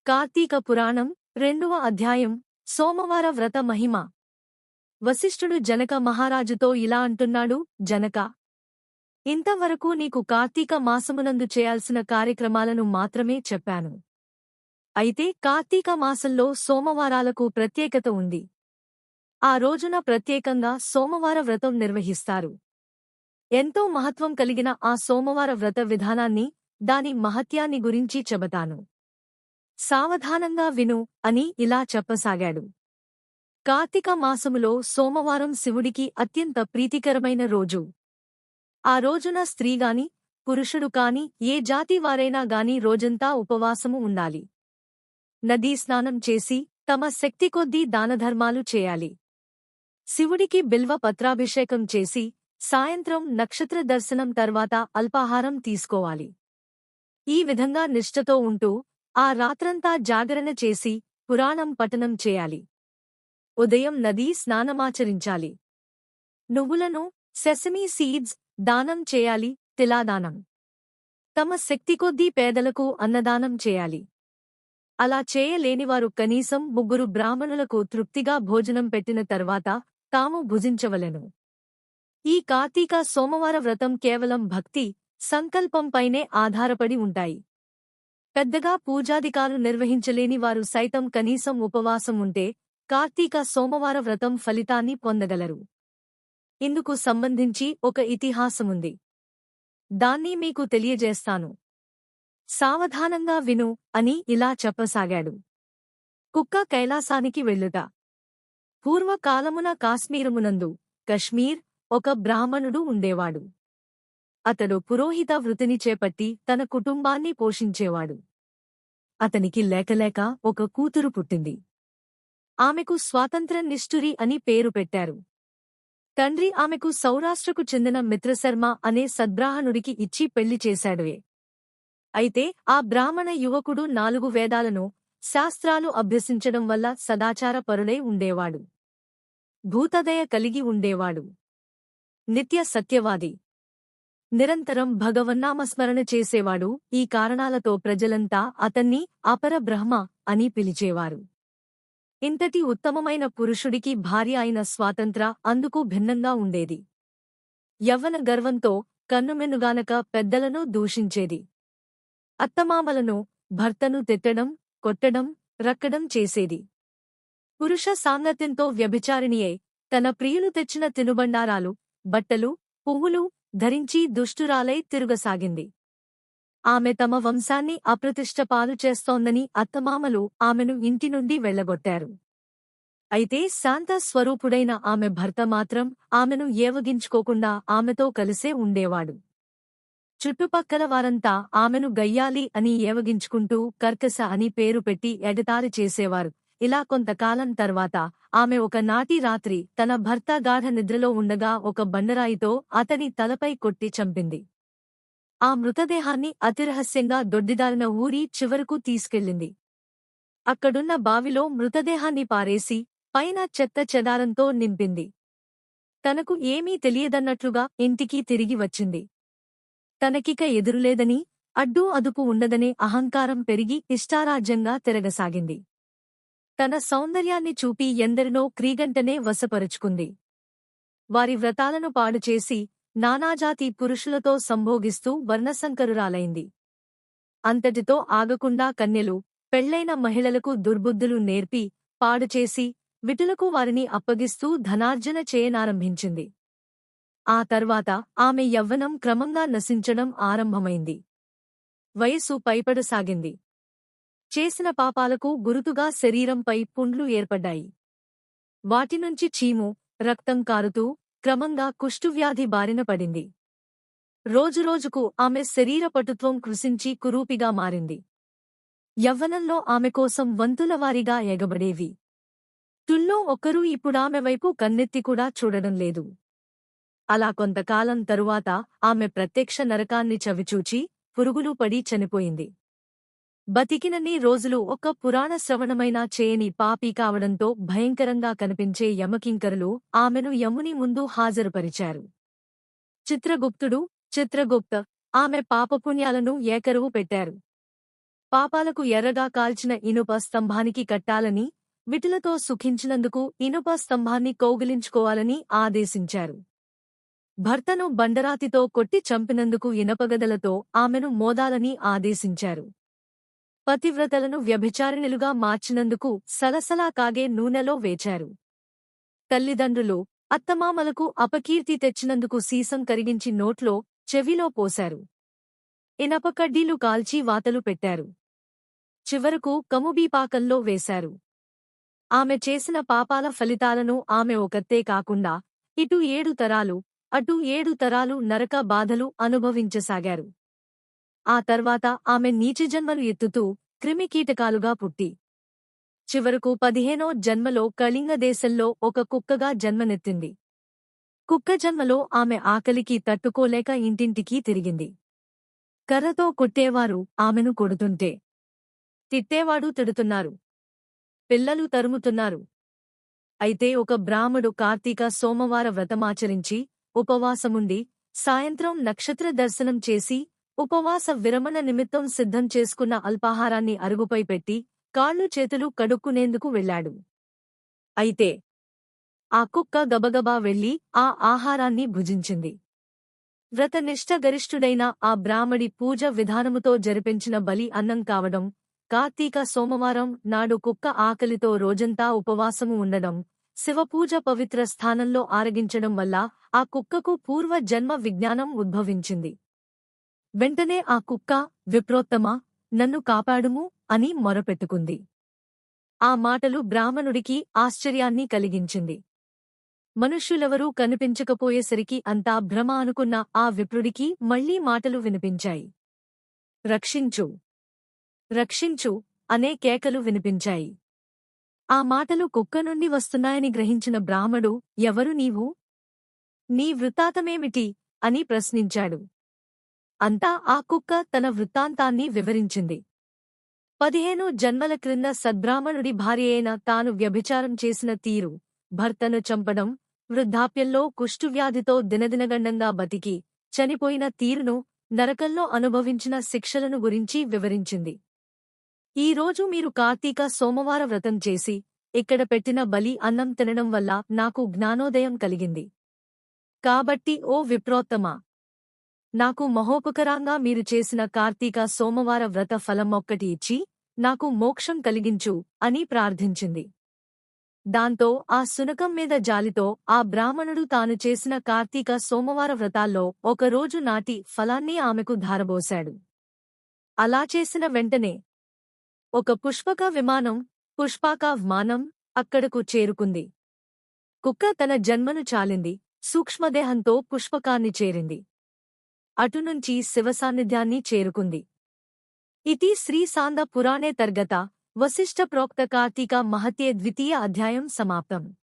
కార్తీక పురాణం 2వ అధ్యాయం సోమవార వ్రత మహిమ. వశిష్ఠుడు జనక మహారాజుతో ఇలా అంటున్నాడు. జనకా, ఇంతవరకు నీకు కార్తీక మాసమునందు చేయాల్సిన కార్యక్రమాలను మాత్రమే చెప్పాను. అయితే కార్తీక మాసంలో సోమవారాలకు ప్రత్యేకత ఉంది. ఆ రోజున ప్రత్యేకంగా సోమవార వ్రతం నిర్వహిస్తారు. ఎంతో మహత్వం కలిగిన ఆ సోమవార వ్రత విధానాన్ని, దాని మహత్యాన్ని గురించి చెబుతాను. సావధానంగా విను అని ఇలా చెప్పసాగాడు. కార్తీక మాసములో సోమవారం శివుడికి అత్యంత ప్రీతికరమైన రోజు. ఆ రోజున స్త్రీగాని పురుషుడు కాని ఏ జాతి వారైనా గాని రోజంతా ఉపవాసము ఉండాలి. నదీ స్నానం చేసి తమ శక్తి కొద్దీ దానధర్మాలు చేయాలి. శివుడికి బిల్వ పత్రాభిషేకం చేసి సాయంత్రం నక్షత్ర దర్శనం తర్వాత అల్పాహారం తీసుకోవాలి. ఈ విధంగా నిష్ఠతో ఉంటూ ఆ రాత్రంతా జాగరణ చేసి పురాణం పఠనం చేయాలి. ఉదయం నదీ స్నానమాచరించాలి. నువ్వులను, సెసమీ సీడ్స్ దానం చేయాలి. తిలాదానం. తమ శక్తి కొద్దీ పేదలకు అన్నదానం చేయాలి. అలా చేయలేనివారు కనీసం 3 బ్రాహ్మణులకు తృప్తిగా భోజనం పెట్టిన తర్వాత తాము భుజించవలెను. ఈ కార్తీక సోమవార వ్రతం కేవలం భక్తి, సంకల్పంపైనే ఆధారపడి ఉంటాయి. పెద్దగా పూజాదికాలు నిర్వహించలేని వారు సైతం కనీసం ఉపవాసం ఉంటే కార్తీక సోమవార వ్రతం ఫలితాన్ని పొందగలరు. ఇందుకు సంబంధించి ఒక ఇతిహాసముంది. దాన్ని మీకు తెలియజేస్తాను. సావధానంగా విను అని ఇలా చెప్పసాగాడు. కుక్క కైలాసానికి వెళ్ళుట. పూర్వకాలమున కాశ్మీరమునందు కశ్మీర్ ఒక బ్రాహ్మణుడు ఉండేవాడు. అతడు పురోహిత వృత్తిని చేపట్టి తన కుటుంబాన్ని పోషించేవాడు. అతనికి లేకలేక ఒక కూతురు పుట్టింది. ఆమెకు స్వాతంత్ర నిష్ఠురి అని పేరు పెట్టారు. తండ్రి ఆమెకు సౌరాష్ట్రకు చెందిన మిత్రశర్మ అనే సద్బ్రాహ్మణుడికి ఇచ్చి పెళ్లి చేశాడువే. అయితే ఆ బ్రాహ్మణ యువకుడు 4 వేదాలను, శాస్త్రాలు అభ్యసించడం వల్ల సదాచారపరుడై ఉండేవాడు. భూతదయ కలిగి ఉండేవాడు. నిత్య సత్యవాది. నిరంతరం భగవన్నామస్మరణ చేసేవాడు. ఈ కారణాలతో ప్రజలంతా అతన్ని అపర బ్రహ్మ అని పిలిచేవారు. ఇంతటి ఉత్తమమైన పురుషుడికి భార్య అయిన స్వాతంత్ర అందుకు భిన్నంగా ఉండేది. యవ్వన గర్వంతో కన్నుమెన్నుగానక పెద్దలను దూషించేది. అత్తమామలను, భర్తను తిట్టడం, కొట్టడం, రక్కడం చేసేది. పురుష సాంగత్యంతో వ్యభిచారిణియై తన ప్రియులు తెచ్చిన తినుబండారాలు, బట్టలు, పువ్వులు ధరించి దుష్టురాలై తిరుగసాగింది. ఆమె తమ వంశాన్ని అప్రతిష్ట పాలు చేస్తోందని అత్తమామలు ఆమెను ఇంటి నుండి వెళ్లగొట్టారు. అయితే శాంత స్వరూపుడైన ఆమె భర్త మాత్రం ఆమెను ఏవగించుకోకుండా ఆమెతో కలిసే ఉండేవాడు. చుట్టుపక్కల వారంతా ఆమెను గయ్యాలి అని ఏవగించుకుంటూ కర్కశ అని పేరు పెట్టి ఎగతాళి చేసేవారు. ఇలా కొంతకాలం తర్వాత ఆమె ఒకనాటి రాత్రి తన భర్త గాఢ నిద్రలో ఉండగా ఒక బండరాయితో అతని తలపై కొట్టి చంపింది. ఆ మృతదేహాన్ని అతిరహస్యంగా దొడ్డిదారిన ఊరి చివరకు తీసుకెళ్ళింది. అక్కడున్న బావిలో మృతదేహాన్ని పారేసి పైన చెత్త చెదారంతో నింపింది. తనకు ఏమీ తెలియదన్నట్లుగా ఇంటికి తిరిగి వచ్చింది. తనకిక ఎదురులేదని, అడ్డూ అదుపు ఉండదనే అహంకారం పెరిగి ఇష్టారాజ్యంగా తిరగసాగింది. తన సౌందర్యాన్ని చూపి ఎందరినో క్రీగంటనే వశపరుచుకుంది. వారి వ్రతాలను పాడుచేసి నానాజాతి పురుషులతో సంభోగిస్తూ వర్ణసంకరురాలైంది. అంతటితో ఆగకుండా కన్యలు, పెళ్లైన మహిళలకు దుర్బుద్ధులు నేర్పి, పాడుచేసి విటులకు వారిని అప్పగిస్తూ ధనార్జన చేయనారంభించింది. ఆ తర్వాత ఆమె యవ్వనం క్రమంగా నశించడం ఆరంభమైంది. వయస్సు పైపడసాగింది. చేసిన పాపాలకు గురుతుగా శరీరంపై పుండ్లు ఏర్పడ్డాయి. వాటినుంచి చీము, రక్తం కారుతూ క్రమంగా కుష్ఠువ్యాధి బారిన పడింది. రోజురోజుకు ఆమె శరీరపటుత్వం కృశించి కురూపిగా మారింది. యవ్వనంలో ఆమె కోసం వంతులవారీగా ఎగబడేవి. తుల్లో ఒక్కరూ ఇప్పుడామె వైపు కన్నెత్తి కూడా చూడడం లేదు. అలా కొంతకాలం తరువాత ఆమె ప్రత్యక్ష నరకాన్ని చవిచూచి పురుగులు పడి చనిపోయింది. బతికినన్ని రోజులు ఒక్క పురాణ శ్రవణమైనా చేయని పాపి కావడంతో భయంకరంగా కనిపించే యమకింకరులు ఆమెను యముని ముందు హాజరుపరిచారు. చిత్రగుప్త ఆమె పాపపుణ్యాలను ఏకరువు పెట్టారు. పాపాలకు ఎర్రగా కాల్చిన ఇనుప స్తంభానికి కట్టాలని, విటులతో సుఖించినందుకు ఇనుప స్తంభాన్ని కౌగిలించుకోవాలని ఆదేశించారు. భర్తను బండరాతితో కొట్టి చంపినందుకు ఇనపగదలతో ఆమెను మోదాలని ఆదేశించారు. పతివ్రతలను వ్యభిచారిణులుగా మార్చినందుకు సలసలా కాగే నూనెలో వేచారు. తల్లిదండ్రులు, అత్తమామలకు అపకీర్తి తెచ్చినందుకు సీసం కరిగించి నోట్లో, చెవిలో పోశారు. ఇనప కడ్డీలు కాల్చి వాతలు పెట్టారు. చివరకు కముబీపాకంలో వేశారు. ఆమె చేసిన పాపాల ఫలితాలను ఆమె ఒకతే కాకుండా ఇటు 7 తరాలు, అటు 7 తరాలు నరక బాధలు అనుభవించసాగారు. ఆ తర్వాత ఆమె నీచజన్మలు ఎత్తుతూ క్రిమికీటకాలుగా పుట్టి చివరకు 15వ జన్మలో కళింగదేశంలో ఒక కుక్కగా జన్మనెత్తింది. కుక్క జన్మలో ఆమె ఆకలికి తట్టుకోలేక ఇంటింటికీ తిరిగింది. కర్రతో కొట్టేవారు ఆమెను కొడుతుంటే, తిట్టేవాడు తిడుతున్నారు. పిల్లలు తరుముతున్నారు. అయితే ఒక బ్రాహ్మడు కార్తీక సోమవార వ్రతమాచరించి, ఉపవాసముండి, సాయంత్రం నక్షత్ర దర్శనం చేసి, ఉపవాస విరమణ నిమిత్తం సిద్ధం చేసుకున్న అల్పాహారాన్ని అరుగుపై పెట్టి, కాళ్ళు చేతులు కడుక్కునేందుకు వెళ్ళాడు. అయితే ఆ కుక్క గబగబా వెళ్లి ఆ ఆహారాన్ని భుజించింది. వ్రతనిష్ఠ గరిష్ఠుడైన ఆ బ్రాహ్మడి పూజ విధానముతో జరిపించిన బలి అన్నం కావడం, కార్తీక సోమవారం నాడు కుక్క ఆకలితో రోజంతా ఉపవాసము ఉండడం, శివపూజ పవిత్ర స్థానంలో ఆరగించడం వల్ల ఆ కుక్కకు పూర్వ జన్మ విజ్ఞానం ఉద్భవించింది. వెంటనే ఆ కుక్క, విప్రోత్తమా, నన్ను కాపాడుము అని మొరపెట్టుకుంది. ఆ మాటలు బ్రాహ్మణుడికి ఆశ్చర్యాన్ని కలిగించింది. మనుష్యులెవరూ కనిపించకపోయేసరికి అంతా భ్రమ అనుకున్న ఆ విప్రుడికి మళ్లీ మాటలు వినిపించాయి. రక్షించు, రక్షించు అనే కేకలు వినిపించాయి. ఆ మాటలు కుక్క నుండి వస్తున్నాయని గ్రహించిన బ్రాహ్మడు, ఎవరు నీవు? నీ వృత్తాంతమేమిటి అని ప్రశ్నించాడు. అంతా ఆ కుక్క తన వృత్తాంతాన్ని వివరించింది. 15 జన్మల క్రింద సద్బ్రాహ్మణుడి భార్యయైన తాను వ్యభిచారం చేసిన తీరు, భర్తను చంపడం, వృద్ధాప్యంలో కుష్ఠువ్యాధితో దినదినగండంగా బతికి చనిపోయిన తీరును, నరకంలో అనుభవించిన శిక్షలను గురించి వివరించింది. ఈరోజు మీరు కార్తీక సోమవార వ్రతం చేసి, ఇక్కడ పెట్టిన బలి అన్నం తినడం వల్ల నాకు జ్ఞానోదయం కలిగింది. కాబట్టి ఓ విప్రోత్తమా, నాకు మహోపకరంగా మీరు చేసిన కార్తీక సోమవార వ్రత ఫలం ఒక్కటి ఇచ్చి, నాకు మోక్షం కలిగించు అని ప్రార్థించింది. దాంతో ఆ శునకం మీద జాలితో ఆ బ్రాహ్మణుడు తాను చేసిన కార్తీక సోమవార వ్రతాల్లో ఒకరోజు నాటి ఫలాన్ని ఆమెకు ధారబోశాడు. అలా చేసిన వెంటనే ఒక పుష్పక విమానం, పుష్పాక విమానం అక్కడకు చేరుకుంది. కుక్క తన జన్మను చాలింది, సూక్ష్మదేహంతో పుష్పకాన్ని చేరింది. అటునుంచి శివసాన్నిధ్యాన్ని చేరుకుంది. ఇతి శ్రీ సాంద పురాణే తర్గత వశిష్ఠ ప్రోక్త కార్తీక మహత్యే ద్వితీయ అధ్యాయం సమాప్తం.